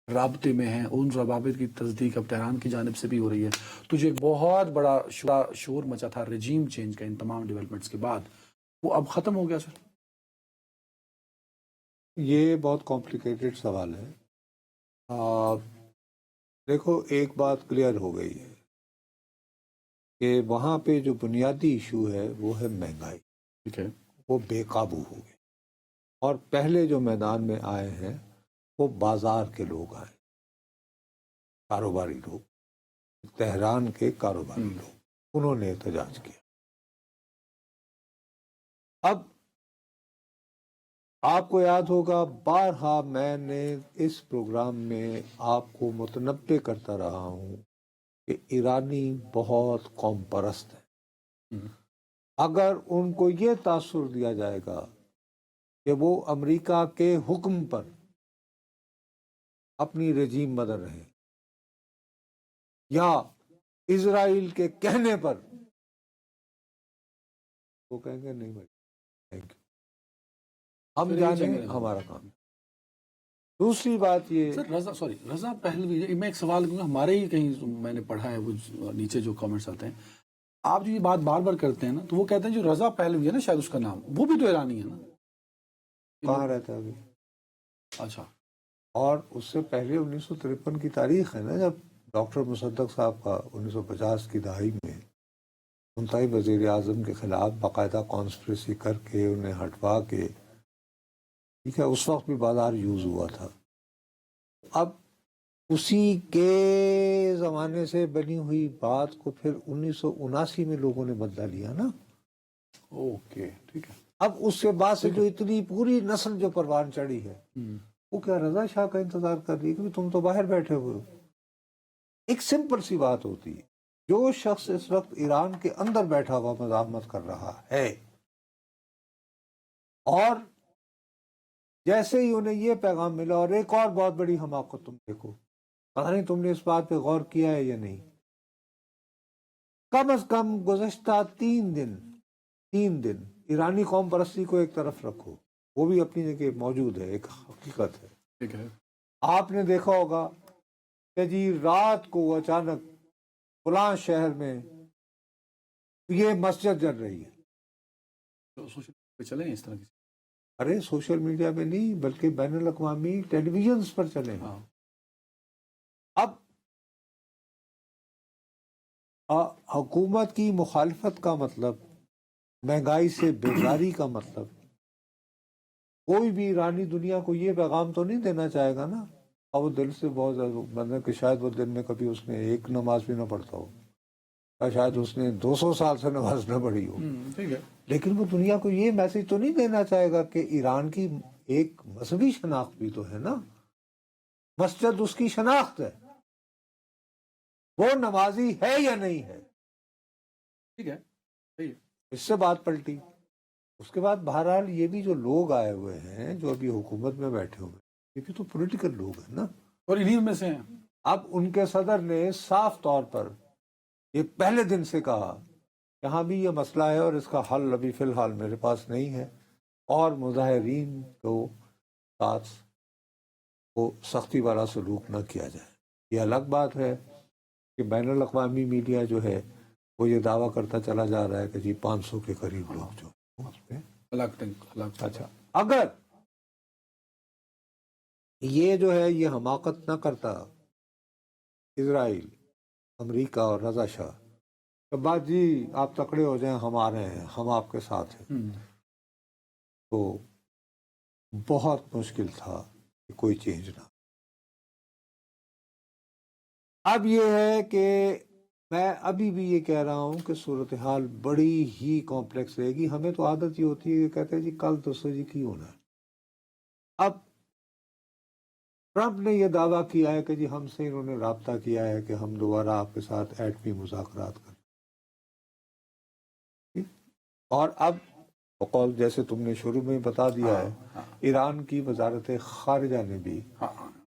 رابطے میں ہیں، ان روابط کی تصدیق اب تہران کی جانب سے بھی ہو رہی ہے۔ تو جو ایک بہت بڑا شور مچا تھا رجیم چینج کا ان تمام ڈیولپمنٹس کے بعد، وہ اب ختم ہو گیا سر؟ یہ بہت کمپلیکیٹڈ سوال ہے۔ دیکھو ایک بات کلیئر ہو گئی ہے کہ وہاں پہ جو بنیادی ایشو ہے وہ ہے مہنگائی، ٹھیک ہے، وہ بے قابو ہو گئی، اور پہلے جو میدان میں آئے ہیں وہ بازار کے لوگ آئے، کاروباری لوگ، تہران کے کاروباری لوگ، انہوں نے احتجاج کیا۔ اب آپ کو یاد ہوگا بارہا میں نے اس پروگرام میں آپ کو متنبع کرتا رہا ہوں کہ ایرانی بہت قوم پرست ہیں۔ اگر ان کو یہ تاثر دیا جائے گا کہ وہ امریکہ کے حکم پر اپنی رجیم بدل رہے یا اسرائیل کے کہنے پر وہ کہیں گے نہیں بھائی تھینک یو، ہم جانے ہمارا کام۔ دوسری بات یہ سر رضا پہلوی، میں ایک سوال کروں گا، ہمارے ہی کہیں میں نے پڑھا ہے، وہ نیچے جو کامنٹس آتے ہیں، آپ جو یہ بات بار بار کرتے ہیں نا، تو وہ کہتے ہیں جو رضا پہلوی ہے نا، شاید اس کا نام، وہ بھی تو ایرانی ہے نا؟ کہاں رہتا ہے ابھی؟ اچھا، اور اس سے پہلے 1953 کی تاریخ ہے نا، جب ڈاکٹر مصدق صاحب کا 1950 کی دہائی میں منتخب وزیر اعظم کے خلاف باقاعدہ کانسپریسی کر کے انہیں ہٹوا کے، ٹھیک ہے، اس وقت بھی بازار یوز ہوا تھا۔ اب اسی کے زمانے سے بنی ہوئی بات کو پھر 1979 میں لوگوں نے بدلا لیا نا۔ اوکے، ٹھیک ہے۔ اب اس کے بعد سے جو اتنی پوری نسل جو پروان چڑھی ہے، وہ کیا رضا شاہ کا انتظار کر رہی ہے کہ تم تو باہر بیٹھے ہوئے ہو؟ ایک سمپل سی بات ہوتی ہے، جو شخص اس وقت ایران کے اندر بیٹھا ہوا مزاحمت کر رہا ہے، اور جیسے ہی انہیں یہ پیغام ملا، اور ایک اور بہت بڑی حماقت تم دیکھو، پتہ نہیں تم نے اس بات پہ غور کیا ہے یا نہیں، کم از کم گزشتہ 3 دن ایرانی قوم پرستی کو ایک طرف رکھو، وہ بھی اپنی جگہ موجود ہے، ایک حقیقت ہے۔ ٹھیک ہے، آپ نے دیکھا ہوگا کہ جی رات کو اچانک فلاں شہر میں یہ مسجد جل رہی ہے۔ تو سوشل میڈیا پہ چلیں اس طرح کی، ارے سوشل میڈیا میں نہیں بلکہ بین الاقوامی ٹیلی ویژنز پر چلیں۔ ہاں، اب حکومت کی مخالفت کا مطلب، مہنگائی سے بیزاری کا مطلب، کوئی بھی ایرانی دنیا کو یہ پیغام تو نہیں دینا چاہے گا نا، اور وہ دل سے بہت زیادہ مطلب کہ شاید وہ دن میں کبھی اس نے ایک نماز بھی نہ پڑھتا ہو، یا شاید اس نے 200 سال سے نماز نہ پڑھی ہو، ٹھیک ہے، لیکن وہ دنیا کو یہ میسج تو نہیں دینا چاہے گا کہ ایران کی ایک مذہبی شناخت بھی تو ہے نا، مسجد اس کی شناخت ہے، وہ نمازی ہے یا نہیں ہے۔ ٹھیک ہے، صحیح ہے۔ اس سے بات پلٹی۔ اس کے بعد بہرحال یہ بھی جو لوگ آئے ہوئے ہیں جو ابھی حکومت میں بیٹھے ہوئے ہیں، یہ بھی تو پولیٹیکل لوگ ہیں نا۔ اور انہیں میں سے ہیں۔ اب ان کے صدر نے صاف طور پر یہ پہلے دن سے کہا کہ ہاں بھی یہ مسئلہ ہے اور اس کا حل ابھی فی الحال میرے پاس نہیں ہے، اور مظاہرین کو ساتھ کو سختی والا سلوک نہ کیا جائے۔ یہ الگ بات ہے کہ بین الاقوامی میڈیا جو ہے وہ یہ دعویٰ کرتا چلا جا رہا ہے کہ جی 500 کے قریب لوگ جو اس پہ۔ الگ اچھا، اگر یہ جو ہے یہ حماقت نہ کرتا اسرائیل، امریکہ اور رضا شاہ کہ بات جی آپ تکڑے ہو جائیں، ہم آ رہے ہیں، ہم آپ کے ساتھ ہیں، تو بہت مشکل تھا کہ کوئی چینج نہ۔ اب یہ ہے کہ میں ابھی بھی یہ کہہ رہا ہوں کہ صورتحال بڑی ہی کمپلیکس رہے گی۔ ہمیں تو عادت یہ ہوتی ہے کہ کہتے ہیں جی کل تو جی کی ہونا ہے۔ اب ٹرمپ نے یہ دعویٰ کیا ہے کہ جی ہم سے انہوں نے رابطہ کیا ہے کہ ہم دوبارہ آپ کے ساتھ ایٹمی مذاکرات کریں، اور اب بقول جیسے تم نے شروع میں بتا دیا ہے، ایران کی وزارت خارجہ نے بھی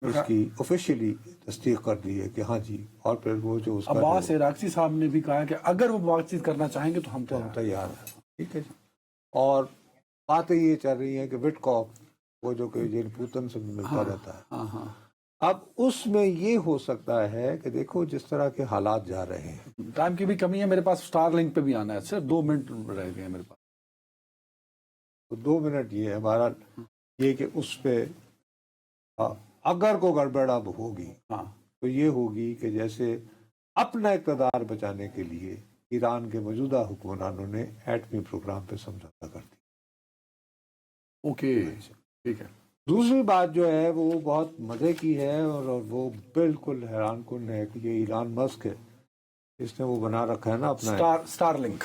اس کی آفیشیلی تصدیق کر دی ہے کہ ہاں جی، اور پھر وہ جو اس کا عباس عراقچی صاحب نے بھی کہا کہ اگر وہ بات چیت کرنا چاہیں گے تو ہم تیار ہیں، ٹھیک ہے جی۔ اور باتیں یہ چل رہی ہیں کہ وٹ کاک وہ جو کہ جن پوتن سے ملتا رہتا ہے، اب اس میں یہ ہو سکتا ہے کہ دیکھو جس طرح کے حالات جا رہے ہیں، ٹائم کی بھی کمی ہے میرے پاس، سٹار لنک پہ بھی آنا ہے، صرف 2 منٹ رہ گئے ہیں میرے پاس۔ تو 2 منٹ یہ ہے ہمارا یہ کہ اس پہ اگر کو گڑبڑ اب ہوگی تو یہ ہوگی کہ جیسے اپنا اقتدار بچانے کے لیے ایران کے موجودہ حکمرانوں نے ایٹمی پروگرام پہ سمجھوتا کر دیا۔ اوکے، ٹھیک ہے۔ دوسری بات جو ہے وہ بہت مزے کی ہے، اور وہ بالکل حیران کن ہے کہ یہ ایلان مسک ہے، اس نے وہ بنا رکھا ہے نا اپنا سٹار لنک۔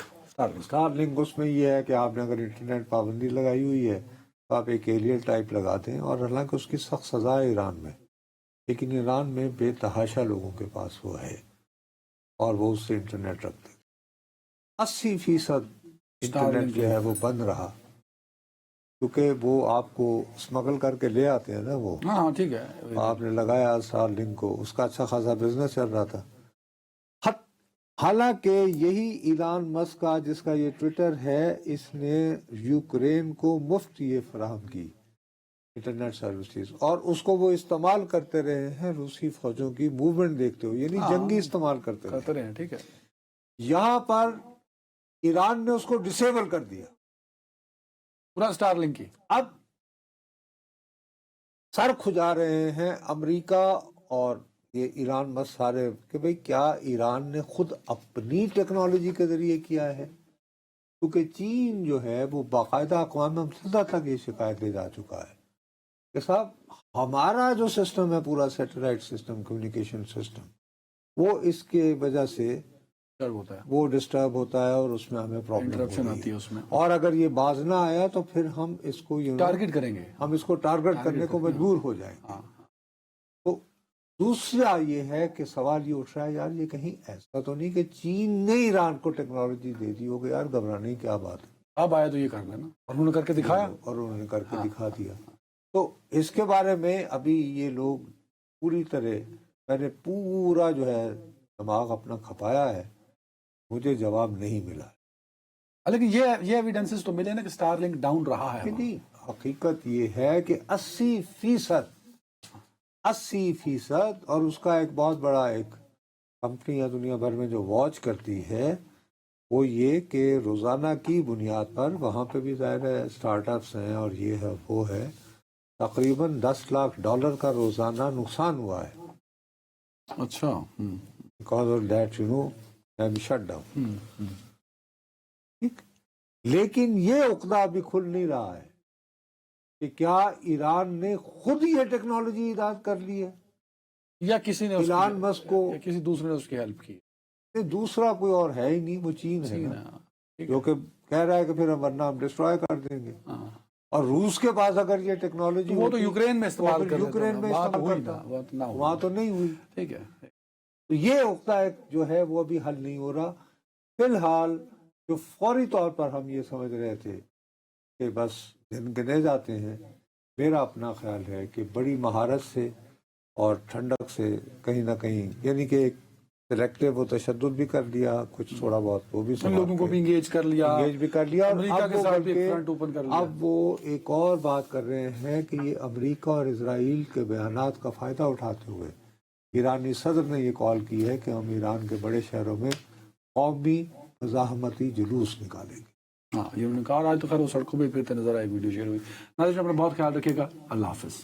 اس میں یہ ہے کہ آپ نے اگر انٹرنیٹ پابندی لگائی ہوئی ہے تو آپ ایک ایریل ٹائپ لگا دیں، اور حالانکہ اس کی سخت سزا ہے ایران میں، لیکن ایران میں بے تحاشا لوگوں کے پاس وہ ہے اور وہ اس سے انٹرنیٹ رکھتے۔ 80% انٹرنیٹ جو ہے وہ بند رہا کیونکہ وہ آپ کو اسمگل کر کے لے آتے ہیں نا وہ۔ ہاں ٹھیک ہے، آپ نے لگایا اسٹار لنک کو، اس کا اچھا خاصا بزنس چل رہا تھا، حالانکہ یہی ایلان مسک کا جس کا یہ ٹویٹر ہے، اس نے یوکرین کو مفت یہ فراہم کی انٹرنیٹ سروسز، اور اس کو وہ استعمال کرتے رہے ہیں روسی فوجوں کی موومنٹ دیکھتے ہوئے، یعنی جنگی استعمال کرتے رہے ہیں. ٹھیک ہے. یہاں پر ایران نے اس کو ڈسیبل کر دیا. پورا اسٹار لنک کی اب سر کھجا رہے ہیں امریکہ اور یہ ایران مسک سارے کہ بھئی کیا ایران نے خود اپنی ٹیکنالوجی کے ذریعے کیا ہے، کیونکہ چین جو ہے وہ باقاعدہ اقوام متحدہ تک یہ شکایت لے جا چکا ہے کہ صاحب ہمارا جو سسٹم ہے پورا سیٹلائٹ سسٹم، کمیونیکیشن سسٹم، وہ اس کے وجہ سے وہ ڈسٹرب ہوتا ہے اور اس میں ہمیں پرابلم آتی ہے اس میں، اور اگر یہ باز نہ آیا تو پھر ہم اس کو ٹارگٹ کریں گے، ہم اس کو ٹارگٹ کرنے کو مجبور ہو جائیں گے. تو دوسرا یہ ہے کہ سوال یہ اٹھ رہا ہے یار یہ کہیں ایسا تو نہیں کہ چین نے ایران کو ٹیکنالوجی دے دی ہوگی، یار گھبرانے کی کیا بات ہے، اب آیا تو یہ کرنا نا، اور انہوں نے کر کے دکھایا، اور انہوں نے کر کے دکھا دیا. تو اس کے بارے میں ابھی یہ لوگ پوری طرح، میں نے پورا جو ہے دماغ اپنا کھپایا ہے، مجھے جواب نہیں ملا. لیکن یہ ایویڈنسز تو ملے نا کہ اسٹار لنک ڈاؤن رہا ہے. نہیں، حقیقت یہ ہے کہ 80% اور اس کا ایک بہت بڑا ایک کمپنی ہے دنیا بھر میں جو واچ کرتی ہے، وہ یہ کہ روزانہ کی بنیاد پر وہاں پہ بھی ظاہر ہے اسٹارٹ اپس ہیں اور یہ ہے وہ ہے، تقریباً $10 لاکھ کا روزانہ نقصان ہوا ہے. اچھا. Because of that shut down. لیکن یہ عقدہ ابھی کھل نہیں رہا ہے کہ کیا ایران نے خود یہ ٹیکنالوجی ایجاد کر لی ہے یا کسی نے ایلان مسک کو، یا کسی دوسرے نے اس کی ہیلپ کی. دوسرا کوئی اور ہے ہی نہیں، وہ چین ہے نا، جو کہ کہہ رہا ہے کہ پھر ہم ورنہ ہم ڈسٹروائے کر دیں گے. اور روس کے پاس اگر یہ ٹیکنالوجی وہ تو یوکرین میں استعمال کر یوکرین میں استعمال کرتا، وہاں تو نہیں ہوئی. ٹھیک ہے. تو یہ عقدہ ایک جو ہے وہ ابھی حل نہیں ہو رہا. فی الحال جو فوری طور پر ہم یہ سمجھ رہے تھے کہ بس دن گنے جاتے ہیں، میرا اپنا خیال ہے کہ بڑی مہارت سے اور ٹھنڈک سے کہیں نہ کہیں، یعنی کہ ایک سلیکٹیو و تشدد بھی کر لیا، کچھ تھوڑا بہت وہ بھی لوگوں کو بھی انگیج کر لیا، امریکہ کے ساتھ بھی فرنٹ اوپن کر لیا. اب وہ ایک اور بات کر رہے ہیں کہ یہ امریکہ اور اسرائیل کے بیانات کا فائدہ اٹھاتے ہوئے ایرانی صدر نے یہ کال کی ہے کہ ہم ایران کے بڑے شہروں میں قومی مزاحمتی جلوس نکالیں گے. ہاں، یہ انہوں نے کہا. آج تو خیر وہ سڑکوں پہ پھرتے نظر آئے، ویڈیو شیئر ہوئی. ناظرین اپنا بہت خیال رکھیے گا. اللہ حافظ.